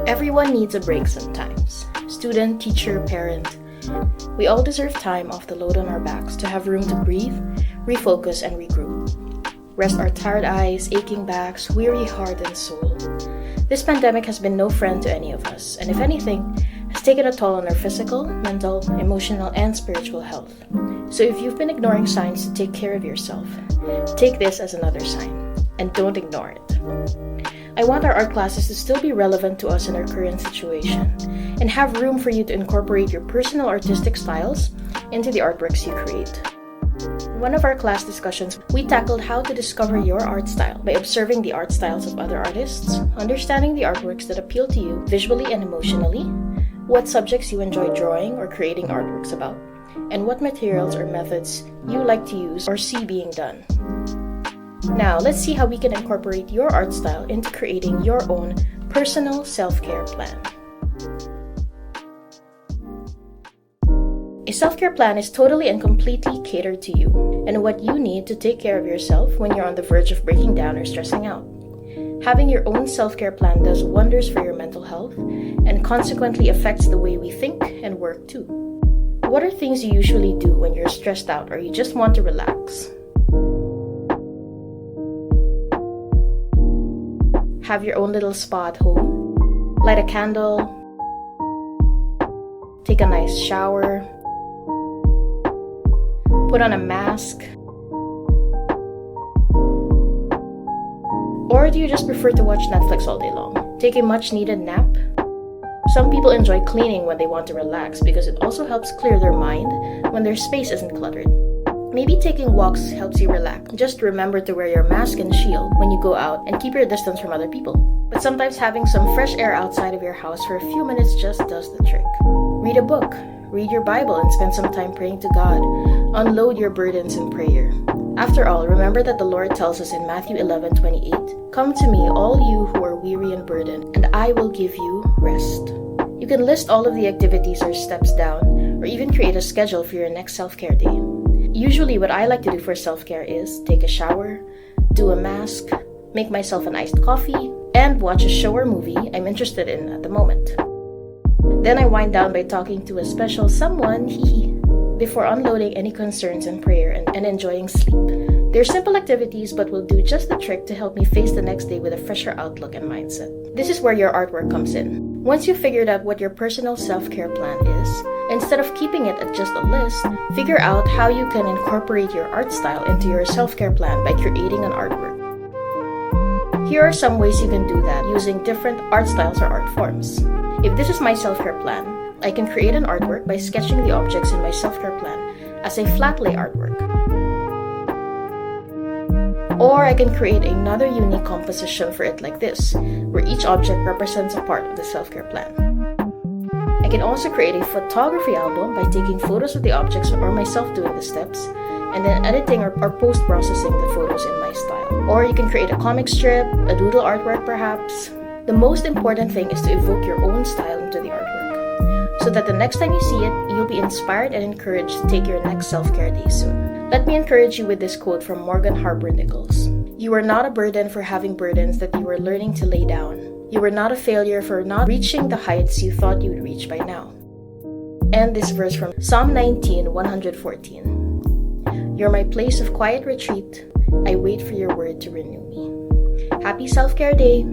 Everyone needs a break sometimes. Student, teacher, parent. We all deserve time off the load on our backs to have room to breathe, refocus, and regroup. Rest our tired eyes, aching backs, weary heart and soul. This pandemic has been no friend to any of us, and if anything, has taken a toll on our physical, mental, emotional, and spiritual health. So if you've been ignoring signs to take care of yourself, take this as another sign, and don't ignore it. I want our art classes to still be relevant to us in our current situation, and have room for you to incorporate your personal artistic styles into the artworks you create. In one of our class discussions, we tackled how to discover your art style by observing the art styles of other artists, understanding the artworks that appeal to you visually and emotionally, what subjects you enjoy drawing or creating artworks about, and what materials or methods you like to use or see being done. Now, let's see how we can incorporate your art style into creating your own personal self-care plan. A self-care plan is totally and completely catered to you and what you need to take care of yourself when you're on the verge of breaking down or stressing out. Having your own self-care plan does wonders for your mental health and consequently affects the way we think and work too. What are things you usually do when you're stressed out or you just want to relax? Have your own little spa at home, light a candle, take a nice shower, put on a mask, or do you just prefer to watch Netflix all day long? Take a much needed nap? Some people enjoy cleaning when they want to relax because it also helps clear their mind when their space isn't cluttered. Maybe taking walks helps you relax. Just remember to wear your mask and shield when you go out and keep your distance from other people. But sometimes having some fresh air outside of your house for a few minutes just does the trick. Read a book, read your Bible and spend some time praying to God. Unload your burdens in prayer. After all, remember that the Lord tells us in Matthew 11:28, "Come to me, all you who are weary and burdened, and I will give you rest." You can list all of the activities or steps down, or even create a schedule for your next self-care day. Usually what I like to do for self-care is take a shower, do a mask, make myself an iced coffee, and watch a show or movie I'm interested in at the moment. Then I wind down by talking to a special someone, before unloading any concerns in prayer and enjoying sleep. They're simple activities but will do just the trick to help me face the next day with a fresher outlook and mindset. This is where your artwork comes in. Once you've figured out what your personal self-care plan is, instead of keeping it at just a list, figure out how you can incorporate your art style into your self-care plan by creating an artwork. Here are some ways you can do that using different art styles or art forms. If this is my self-care plan, I can create an artwork by sketching the objects in my self-care plan as a flat lay artwork. Or I can create another unique composition for it like this, where each object represents a part of the self-care plan. I can also create a photography album by taking photos of the objects or myself doing the steps, and then editing or post-processing the photos in my style. Or you can create a comic strip, a doodle artwork perhaps. The most important thing is to evoke your own style into the artwork, so that the next time you see it, you'll be inspired and encouraged to take your next self-care day soon. Let me encourage you with this quote from Morgan Harper Nichols. "You are not a burden for having burdens that you are learning to lay down. You are not a failure for not reaching the heights you thought you would reach by now." And this verse from Psalm 19:114. "You're my place of quiet retreat. I wait for your word to renew me." Happy self-care day!